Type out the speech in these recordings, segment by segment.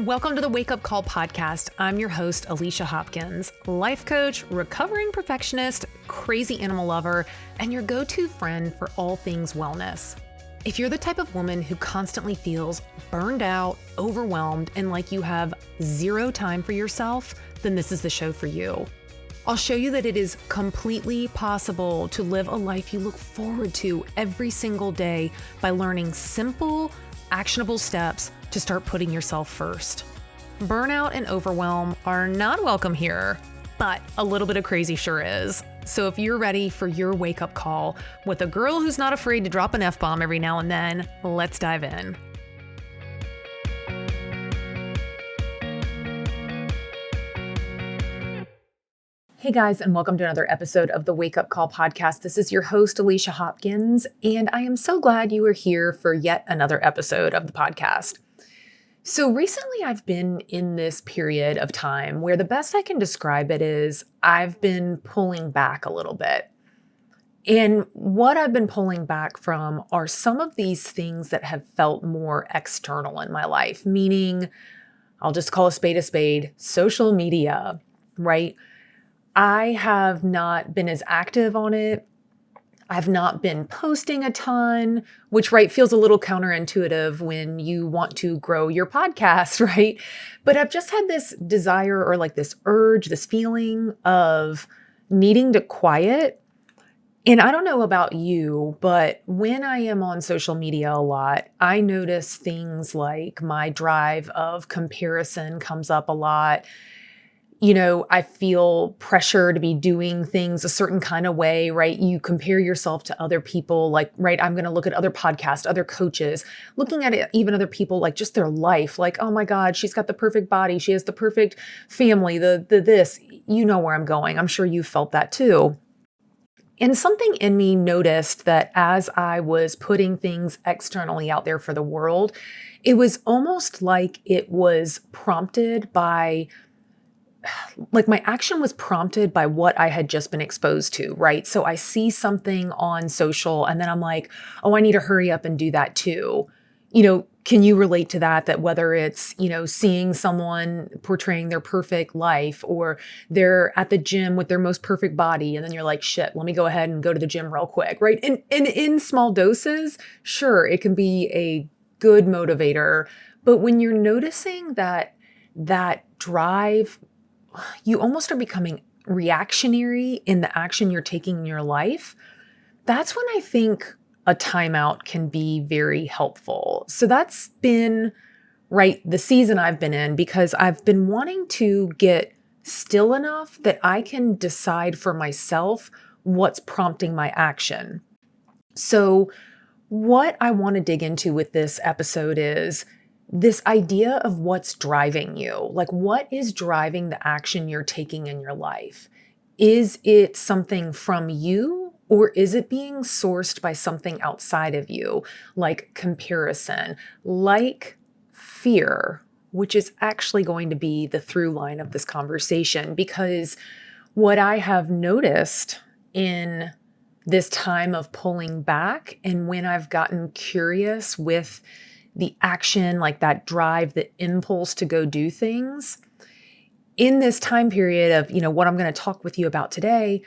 Welcome to the Wake Up Call podcast. I'm your host, Alicia Hopkins, life coach, recovering perfectionist, crazy animal lover, and your go-to friend for all things wellness. If you're the type of woman who constantly feels burned out, overwhelmed, and like you have zero time for yourself, then this is the show for you. I'll show you that it is completely possible to live a life you look forward to every single day by learning simple, actionable steps to start putting yourself first. Burnout and overwhelm are not welcome here, but a little bit of crazy sure is. So if you're ready for your wake-up call with a girl who's not afraid to drop an F-bomb every now and then, let's dive in. Hey guys, and welcome to another episode of the Wake Up Call podcast. This is your host, Alicia Hopkins, and I am so glad you are here for yet another episode of the podcast. So recently I've been in this period of time where the best I can describe it is I've been pulling back a little bit. And what I've been pulling back from are some of these things that have felt more external in my life, meaning I'll just call a spade, social media, right? I have not been as active on it. I've not been posting a ton, which, right, feels a little counterintuitive when you want to grow your podcast, right? But I've just had this desire or like this urge, this feeling of needing to quiet. And I don't know about you, but when I am on social media a lot, I notice things like my drive of comparison comes up a lot. You know, I feel pressure to be doing things a certain kind of way, right? You compare yourself to other people, like, right? I'm going to look at other podcasts, other coaches, looking at it, even other people, like just their life, like, oh my God, she's got the perfect body. She has the perfect family, the this, you know where I'm going. I'm sure you felt that too. And something in me noticed that as I was putting things externally out there for the world, it was almost like it was prompted by like my action was prompted by what I had just been exposed to, right? So I see something on social and then I'm like, oh, I need to hurry up and do that too. You know, can you relate to that? That whether it's, you know, seeing someone portraying their perfect life or they're at the gym with their most perfect body and then you're like, shit, let me go ahead and go to the gym real quick, right? And in small doses, sure, it can be a good motivator. But when you're noticing that drive, you almost are becoming reactionary in the action you're taking in your life, that's when I think a timeout can be very helpful. So that's been, right, the season I've been in because I've been wanting to get still enough that I can decide for myself what's prompting my action. So what I want to dig into with this episode is this idea of what's driving you. Like, what is driving the action you're taking in your life? Is it something from you, or is it being sourced by something outside of you, like comparison, like fear, which is actually going to be the through line of this conversation? Because what I have noticed in this time of pulling back and when I've gotten curious with the action, like that drive, the impulse to go do things. In this time period of, you know, what I'm going to talk with you about today,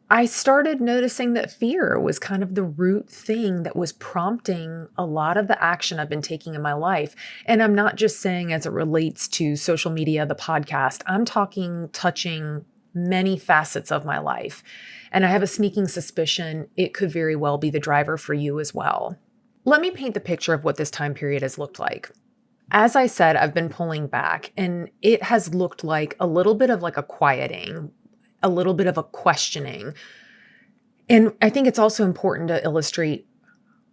I started noticing that fear was kind of the root thing that was prompting a lot of the action I've been taking in my life. And I'm not just saying as it relates to social media, the podcast, I'm touching many facets of my life. And I have a sneaking suspicion it could very well be the driver for you as well. Let me paint the picture of what this time period has looked like. As I said, I've been pulling back and it has looked like a little bit of like a quieting, a little bit of a questioning. And I think it's also important to illustrate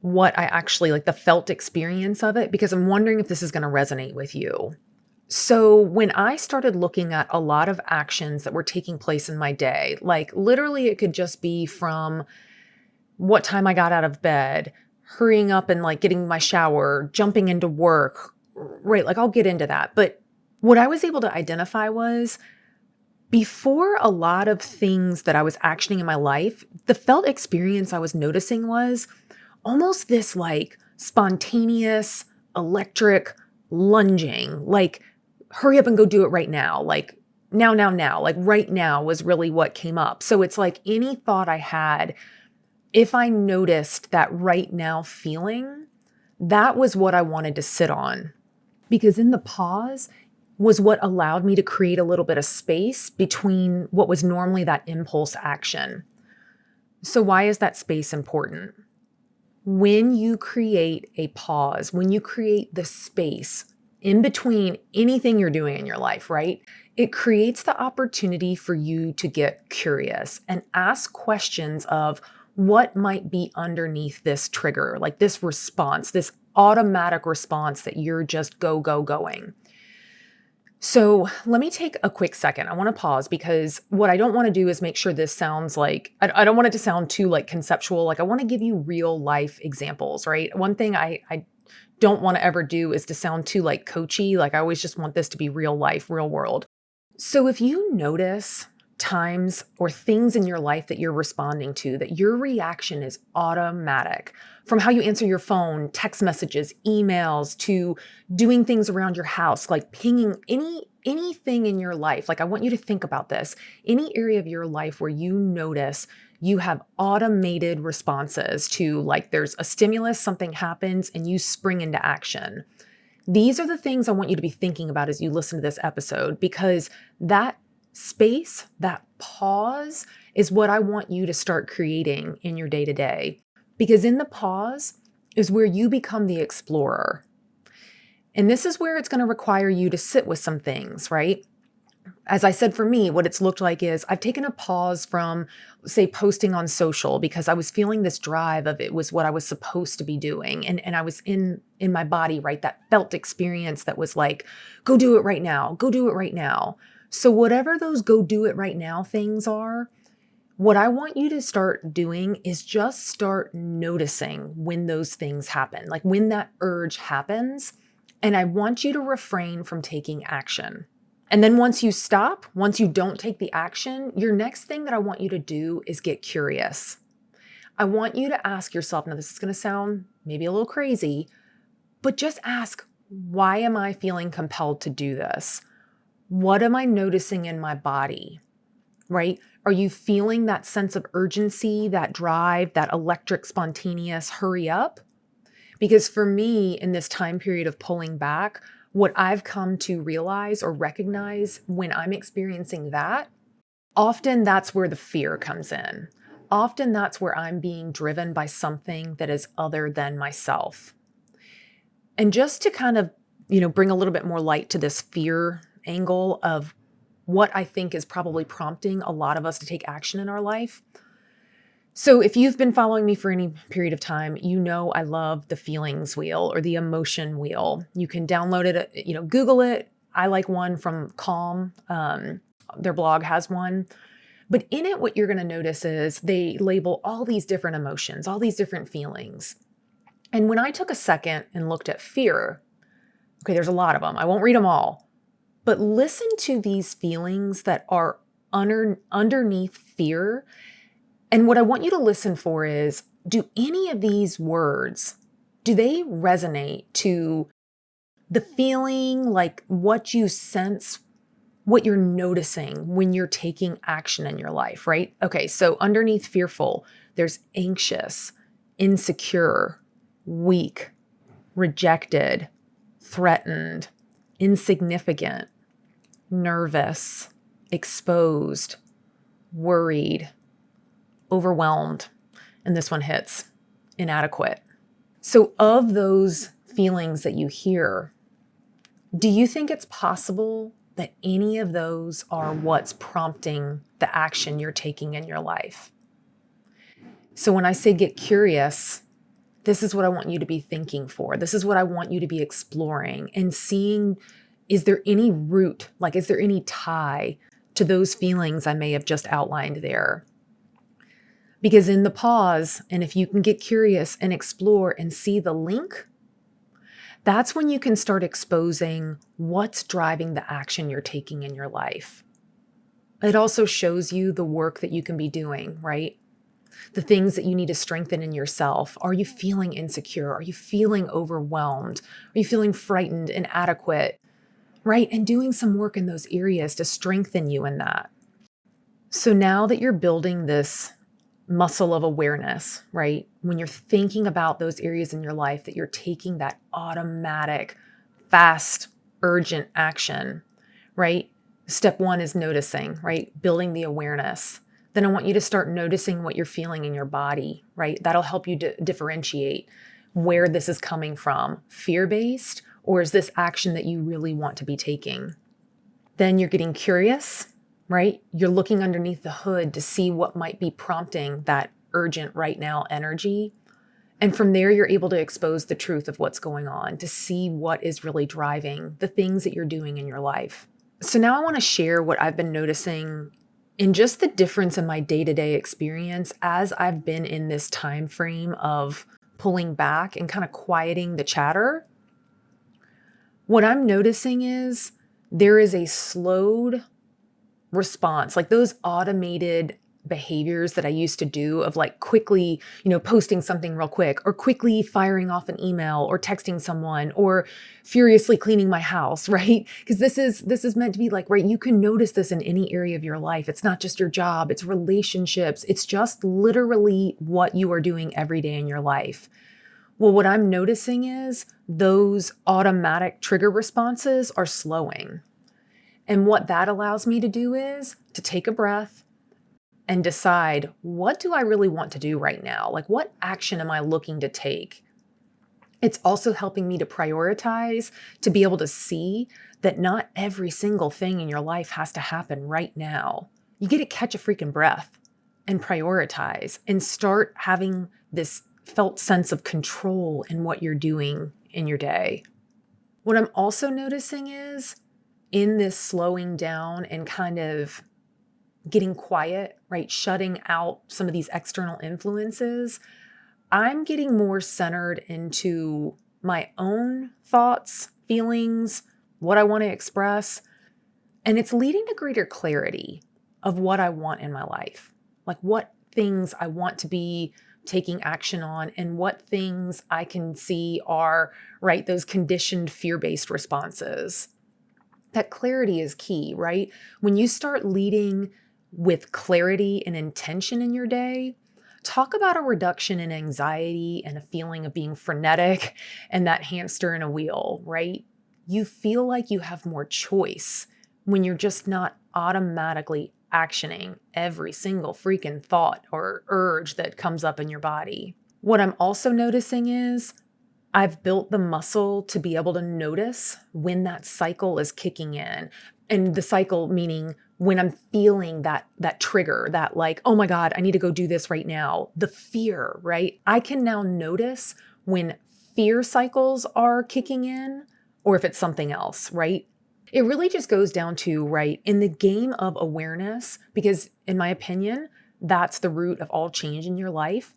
what I actually like the felt experience of it, because I'm wondering if this is going to resonate with you. So when I started looking at a lot of actions that were taking place in my day, like literally it could just be from what time I got out of bed, hurrying up and like getting my shower, jumping into work, right? Like I'll get into that. But what I was able to identify was before a lot of things that I was actioning in my life, the felt experience I was noticing was almost this like spontaneous, electric lunging, like hurry up and go do it right now. Like now, like right now was really what came up. So it's like any thought I had, if I noticed that right now feeling, that was what I wanted to sit on. Because in the pause was what allowed me to create a little bit of space between what was normally that impulse action. So why is that space important? When you create a pause, when you create the space in between anything you're doing in your life, right? It creates the opportunity for you to get curious and ask questions of what might be underneath this trigger, like this response, this automatic response that you're just going. So let me take a quick second. I want to pause because what I don't want to do is make sure this sounds like, I don't want it to sound too like conceptual. Like I want to give you real life examples, right? One thing I don't want to ever do is to sound too like coachy. Like I always just want this to be real life, real world. So if you notice times or things in your life that you're responding to, that your reaction is automatic, from how you answer your phone, text messages, emails, to doing things around your house, like pinging anything in your life. Like I want you to think about this. Any area of your life where you notice you have automated responses to, like there's a stimulus, something happens and you spring into action. These are the things I want you to be thinking about as you listen to this episode, because that space, that pause is what I want you to start creating in your day-to-day. Because in the pause is where you become the explorer. And this is where it's going to require you to sit with some things, right? As I said, for me, what it's looked like is I've taken a pause from, say, posting on social because I was feeling this drive of it was what I was supposed to be doing. And I was in my body, right? That felt experience that was like, go do it right now. Go do it right now. So whatever those go do it right now things are, what I want you to start doing is just start noticing when those things happen, like when that urge happens. And I want you to refrain from taking action. And then once you stop, once you don't take the action, your next thing that I want you to do is get curious. I want you to ask yourself, now this is going to sound maybe a little crazy, but just ask, why am I feeling compelled to do this? What am I noticing in my body, right? Are you feeling that sense of urgency, that drive, that electric, spontaneous hurry up? Because for me, in this time period of pulling back, what I've come to realize or recognize when I'm experiencing that, often that's where the fear comes in. Often that's where I'm being driven by something that is other than myself. And just to kind of, bring a little bit more light to this fear angle of what I think is probably prompting a lot of us to take action in our life. So if you've been following me for any period of time, you know I love the feelings wheel or the emotion wheel. You can download it, Google it. I like one from Calm. Their blog has one. But in it, what you're going to notice is they label all these different emotions, all these different feelings. And when I took a second and looked at fear, okay, there's a lot of them. I won't read them all. But listen to these feelings that are underneath fear. And what I want you to listen for is, do any of these words, do they resonate to the feeling, like what you sense, what you're noticing when you're taking action in your life, right? Okay, so underneath fearful, there's anxious, insecure, weak, rejected, threatened, insignificant, nervous, exposed, worried, overwhelmed, and this one hits, inadequate. So of those feelings that you hear, do you think it's possible that any of those are what's prompting the action you're taking in your life? So when I say get curious, this is what I want you to be thinking for. This is what I want you to be exploring and seeing, is there any root, like is there any tie to those feelings I may have just outlined there? Because in the pause, and if you can get curious and explore and see the link, that's when you can start exposing what's driving the action you're taking in your life. It also shows you the work that you can be doing, right? the things that you need to strengthen in yourself. Are you feeling insecure? Are you feeling overwhelmed? Are you feeling frightened, inadequate? Right? And doing some work in those areas to strengthen you in that. So now that you're building this muscle of awareness, right? When you're thinking about those areas in your life that you're taking that automatic, fast, urgent action, right? Step one is noticing, right? Building the awareness. Then I want you to start noticing what you're feeling in your body, right? That'll help you differentiate where this is coming from, fear-based, or is this action that you really want to be taking? Then you're getting curious, right? You're looking underneath the hood to see what might be prompting that urgent right now energy. And from there, you're able to expose the truth of what's going on, to see what is really driving the things that you're doing in your life. So now I want to share what I've been noticing in just the difference in my day-to-day experience as I've been in this time frame of pulling back and kind of quieting the chatter. What I'm noticing is there is a slowed response, like those automated behaviors that I used to do of like quickly, posting something real quick or quickly firing off an email or texting someone or furiously cleaning my house, right? Because this is meant to be like, right, you can notice this in any area of your life. It's not just your job, it's relationships. It's just literally what you are doing every day in your life. Well, what I'm noticing is those automatic trigger responses are slowing. And what that allows me to do is to take a breath and decide, what do I really want to do right now? Like, what action am I looking to take? It's also helping me to prioritize, to be able to see that not every single thing in your life has to happen right now. You get to catch a freaking breath and prioritize and start having this felt sense of control in what you're doing in your day. What I'm also noticing is in this slowing down and kind of getting quiet, right? Shutting out some of these external influences, I'm getting more centered into my own thoughts, feelings, what I want to express. And it's leading to greater clarity of what I want in my life, like what things I want to be taking action on and what things I can see are, right, those conditioned fear-based responses. That clarity is key, right? When you start leading with clarity and intention in your day, talk about a reduction in anxiety and a feeling of being frenetic and that hamster in a wheel, right? You feel like you have more choice when you're just not automatically actioning every single freaking thought or urge that comes up in your body. What I'm also noticing is I've built the muscle to be able to notice when that cycle is kicking in. And the cycle meaning when I'm feeling that trigger, that like, oh my God, I need to go do this right now. The fear, right? I can now notice when fear cycles are kicking in or if it's something else, right? It really just goes down to, right, in the game of awareness, because in my opinion, that's the root of all change in your life.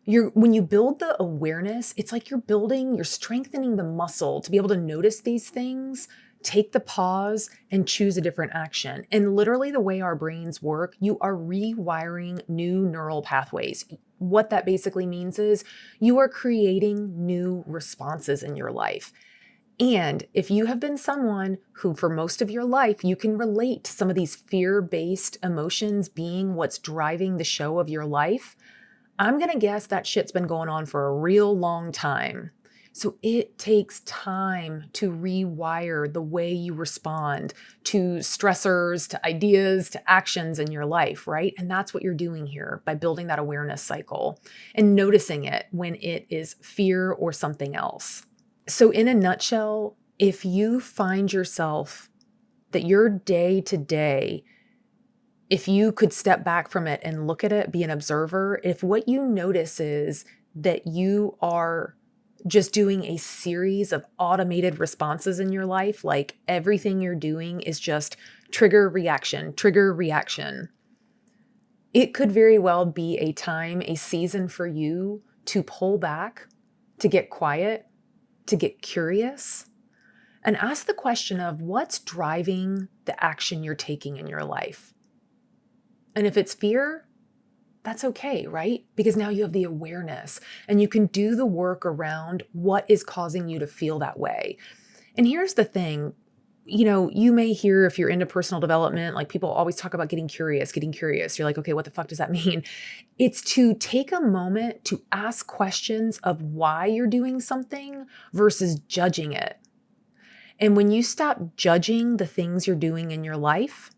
When you build the awareness, it's like you're strengthening the muscle to be able to notice these things, take the pause and choose a different action. And literally the way our brains work, you are rewiring new neural pathways. What that basically means is you are creating new responses in your life. And if you have been someone who for most of your life, you can relate to some of these fear-based emotions being what's driving the show of your life, I'm going to guess that shit's been going on for a real long time. So it takes time to rewire the way you respond to stressors, to ideas, to actions in your life, right? And that's what you're doing here by building that awareness cycle and noticing it when it is fear or something else. So in a nutshell, if you find yourself that your day to day, if you could step back from it and look at it, be an observer, if what you notice is that you are just doing a series of automated responses in your life, like everything you're doing is just trigger, reaction, it could very well be a time, a season for you to pull back, to get quiet, to get curious, and ask the question of what's driving the action you're taking in your life. And if it's fear, that's okay, right? Because now you have the awareness and you can do the work around what is causing you to feel that way. And here's the thing, you may hear, if you're into personal development, like people always talk about getting curious. You're like, okay, what the fuck does that mean? It's to take a moment to ask questions of why you're doing something versus judging it. And when you stop judging the things you're doing in your life,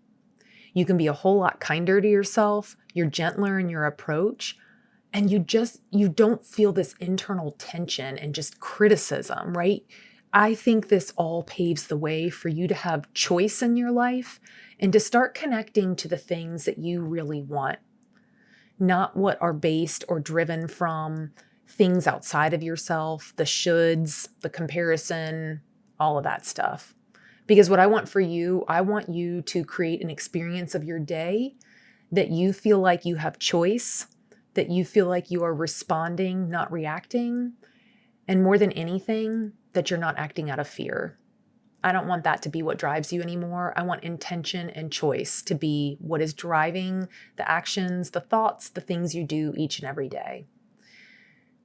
you can be a whole lot kinder to yourself. You're gentler in your approach. And you don't feel this internal tension and just criticism, right? I think this all paves the way for you to have choice in your life and to start connecting to the things that you really want, not what are based or driven from things outside of yourself, the shoulds, the comparison, all of that stuff. Because what I want for you, I want you to create an experience of your day that you feel like you have choice, that you feel like you are responding, not reacting, and more than anything, that you're not acting out of fear. I don't want that to be what drives you anymore. I want intention and choice to be what is driving the actions, the thoughts, the things you do each and every day.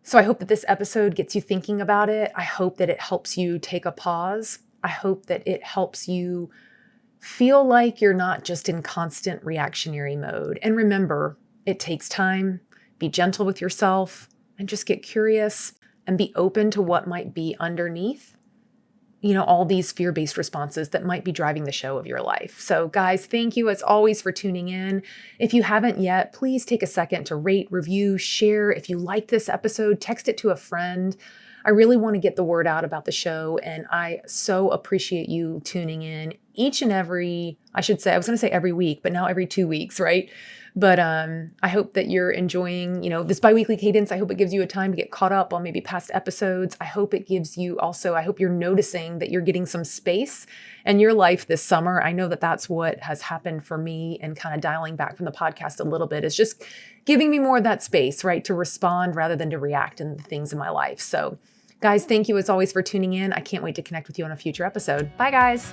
So I hope that this episode gets you thinking about it. I hope that it helps you take a pause. I hope that it helps you feel like you're not just in constant reactionary mode. And remember, it takes time. Be gentle with yourself and just get curious and be open to what might be underneath, all these fear-based responses that might be driving the show of your life. So guys, thank you as always for tuning in. If you haven't yet, please take a second to rate, review, share. If you like this episode, text it to a friend. I really want to get the word out about the show, and I so appreciate you tuning in each and every, I was going to say every week, but now every 2 weeks, right? But I hope that you're enjoying, this biweekly cadence. I hope it gives you a time to get caught up on maybe past episodes. I hope it gives you also, I hope you're noticing that you're getting some space in your life this summer. I know that that's what has happened for me, and kind of dialing back from the podcast a little bit is just giving me more of that space, right? To respond rather than to react in the things in my life. So guys, thank you as always for tuning in. I can't wait to connect with you on a future episode. Bye guys.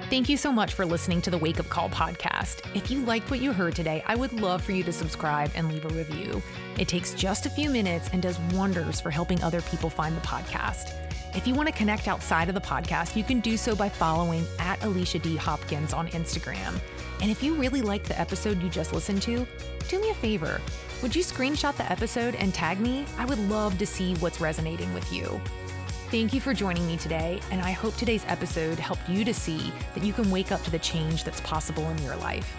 Thank you so much for listening to the Wake Up Call podcast. If you liked what you heard today, I would love for you to subscribe and leave a review. It takes just a few minutes and does wonders for helping other people find the podcast. If you want to connect outside of the podcast, you can do so by following @Alicia D. Hopkins on Instagram. And if you really liked the episode you just listened to, do me a favor. Would you screenshot the episode and tag me? I would love to see what's resonating with you. Thank you for joining me today, and I hope today's episode helped you to see that you can wake up to the change that's possible in your life.